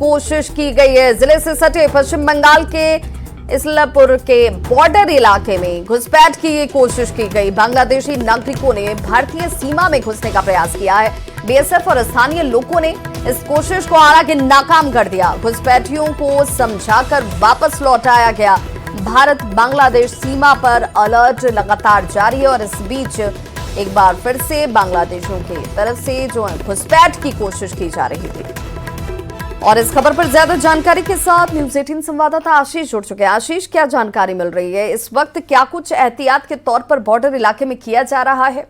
कोशिश की गई है। जिले से सटे पश्चिम बंगाल के इसलपुर के बॉर्डर इलाके में घुसपैठ की ये कोशिश की गई। बांग्लादेशी नागरिकों ने भारतीय सीमा में घुसने का प्रयास किया है। बीएसएफ और स्थानीय लोगों ने इस कोशिश को हालांकि नाकाम कर दिया। घुसपैठियों को समझाकर वापस लौटाया गया। भारत बांग्लादेश सीमा पर अलर्ट लगातार जारी है और इस बीच एक बार फिर से बांग्लादेशियों की तरफ से जो घुसपैठ की कोशिश की जा रही थी। और इस खबर पर ज्यादा जानकारी के साथ न्यूज़ 18 संवाददाता आशीष जुड़ चुके हैं। आशीष, क्या जानकारी मिल रही है इस वक्त? क्या कुछ एहतियात के तौर पर बॉर्डर इलाके में किया जा रहा है?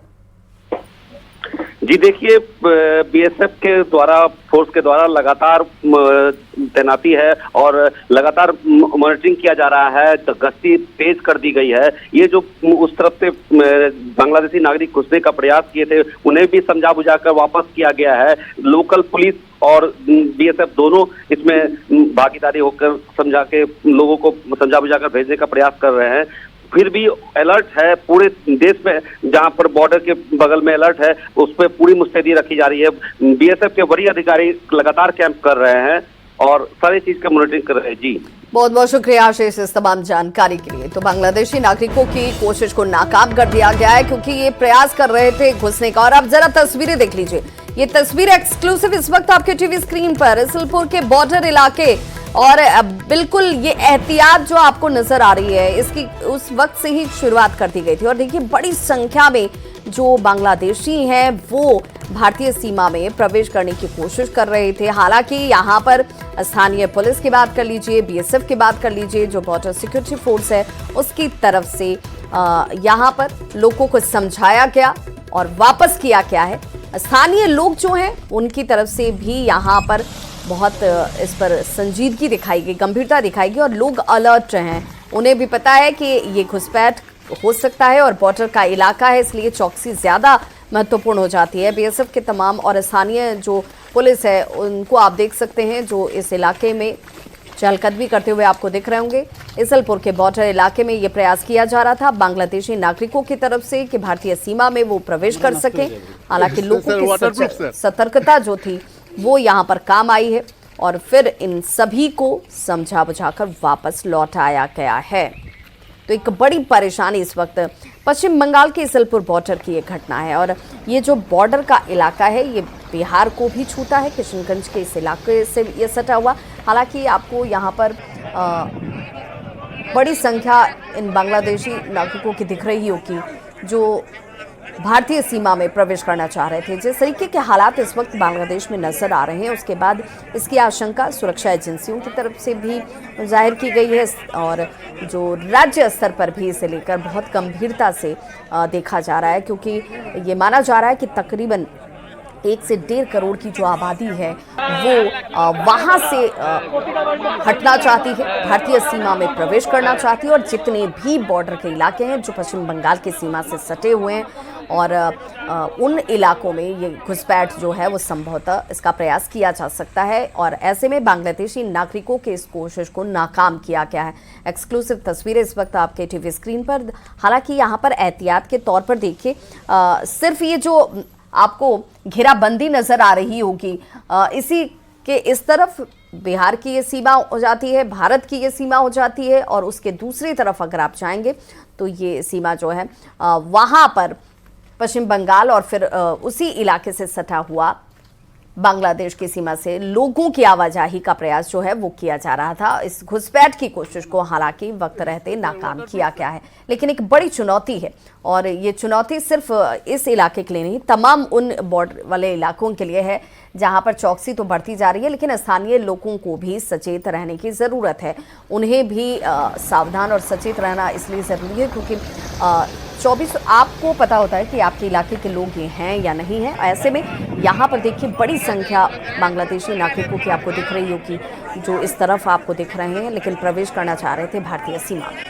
जी देखिए, बीएसएफ के द्वारा फोर्स के द्वारा लगातार तैनाती है और लगातार मॉनिटरिंग किया जा रहा है। तो गश्ती तेज कर दी गई है। ये जो उस तरफ से बांग्लादेशी नागरिक घुसने का प्रयास किए थे उन्हें भी समझा बुझाकर वापस किया गया है। लोकल पुलिस और बीएसएफ दोनों इसमें भागीदारी होकर समझा के लोगों को समझा बुझाकर भेजने का प्रयास कर रहे हैं। फिर भी अलर्ट है पूरे देश में, जहां पर बॉर्डर के बगल में अलर्ट है उस पर पूरी मुस्तैदी रखी जा रही है। बीएसएफ के वरीय अधिकारी लगातार कैंप कर रहे हैं और सारी चीज का मॉनिटरिंग कर रहे हैं। जी बहुत बहुत शुक्रिया आशीष इस तमाम जानकारी के लिए। तो बांग्लादेशी नागरिकों की कोशिश को नाकाम कर दिया गया है क्योंकि ये प्रयास कर रहे थे घुसने का। और अब जरा तस्वीरें देख लीजिए। ये तस्वीर एक्सक्लूसिव इस वक्त आपके टीवी स्क्रीन पर इसलपुर के बॉर्डर इलाके, और बिल्कुल ये एहतियात जो आपको नजर आ रही है इसकी उस वक्त से ही शुरुआत कर दी गई थी। और देखिए बड़ी संख्या में जो बांग्लादेशी हैं वो भारतीय सीमा में प्रवेश करने की कोशिश कर रहे थे। हालांकि यहाँ पर स्थानीय पुलिस की बात कर लीजिए, बीएसएफ की बात कर लीजिए, जो बॉर्डर सिक्योरिटी फोर्स है उसकी तरफ से यहाँ पर लोगों को समझाया गया और वापस किया गया है। स्थानीय लोग जो हैं उनकी तरफ से भी यहाँ पर बहुत इस पर संजीदगी दिखाई गई, गंभीरता दिखाई गई और लोग अलर्ट हैं। उन्हें भी पता है कि ये घुसपैठ हो सकता है और बॉर्डर का इलाका है, इसलिए चौकसी ज़्यादा महत्वपूर्ण हो जाती है। बीएसएफ के तमाम और स्थानीय जो पुलिस है उनको आप देख सकते हैं जो इस इलाके में चहलकदमी करते हुए आपको दिख रहे होंगे। इसलपुर के बॉर्डर इलाके में ये प्रयास किया जा रहा था बांग्लादेशी नागरिकों की तरफ से कि भारतीय सीमा में वो प्रवेश कर सकें। हालांकि लोगों की सतर्कता जो थी वो यहाँ पर काम आई है और फिर इन सभी को समझा बुझाकर वापस लौटाया गया है। तो एक बड़ी परेशानी इस वक्त पश्चिम बंगाल के इसलपुर बॉर्डर की एक घटना है और ये जो बॉर्डर का इलाका है ये बिहार को भी छूता है। किशनगंज के इस इलाके से ये सटा हुआ। हालांकि आपको यहाँ पर बड़ी संख्या इन बांग्लादेशी नागरिकों की दिख रही होगी जो भारतीय सीमा में प्रवेश करना चाह रहे थे। जिस तरीके के हालात इस वक्त बांग्लादेश में नजर आ रहे हैं उसके बाद इसकी आशंका सुरक्षा एजेंसियों की तरफ से भी जाहिर की गई है और जो राज्य स्तर पर भी इसे लेकर बहुत गंभीरता से देखा जा रहा है, क्योंकि ये माना जा रहा है कि तकरीबन 1 से 1.5 करोड़ की जो आबादी है वो वहाँ से हटना चाहती है, भारतीय सीमा में प्रवेश करना चाहती है। और जितने भी बॉर्डर के इलाके हैं जो पश्चिम बंगाल की सीमा से सटे हुए हैं और उन इलाकों में ये घुसपैठ जो है वो संभवतः इसका प्रयास किया जा सकता है। और ऐसे में बांग्लादेशी नागरिकों के इस कोशिश को नाकाम किया गया है। एक्सक्लूसिव तस्वीरें इस वक्त आपके टीवी स्क्रीन पर। हालांकि यहाँ पर एहतियात के तौर पर देखिए सिर्फ ये जो आपको घेराबंदी नजर आ रही होगी, इसी के इस तरफ बिहार की ये सीमा हो जाती है, भारत की ये सीमा हो जाती है और उसके दूसरी तरफ अगर आप जाएंगे तो ये सीमा जो है वहाँ पर पश्चिम बंगाल और फिर उसी इलाके से सटा हुआ बांग्लादेश की सीमा से लोगों की आवाजाही का प्रयास जो है वो किया जा रहा था। इस घुसपैठ की कोशिश को हालांकि वक्त रहते नाकाम किया गया है, लेकिन एक बड़ी चुनौती है और ये चुनौती सिर्फ इस इलाके के लिए नहीं तमाम उन बॉर्डर वाले इलाकों के लिए है जहां पर चौकसी तो बढ़ती जा रही है, लेकिन स्थानीय लोगों को भी सचेत रहने की ज़रूरत है। उन्हें भी सावधान और सचेत रहना इसलिए ज़रूरी है क्योंकि 24 आपको पता होता है कि आपके इलाके के लोग ये हैं या नहीं हैं। ऐसे में यहाँ पर देखिए बड़ी संख्या बांग्लादेशी नागरिकों की आपको दिख रही होगी जो इस तरफ आपको दिख रहे हैं, लेकिन प्रवेश करना चाह रहे थे भारतीय सीमा में।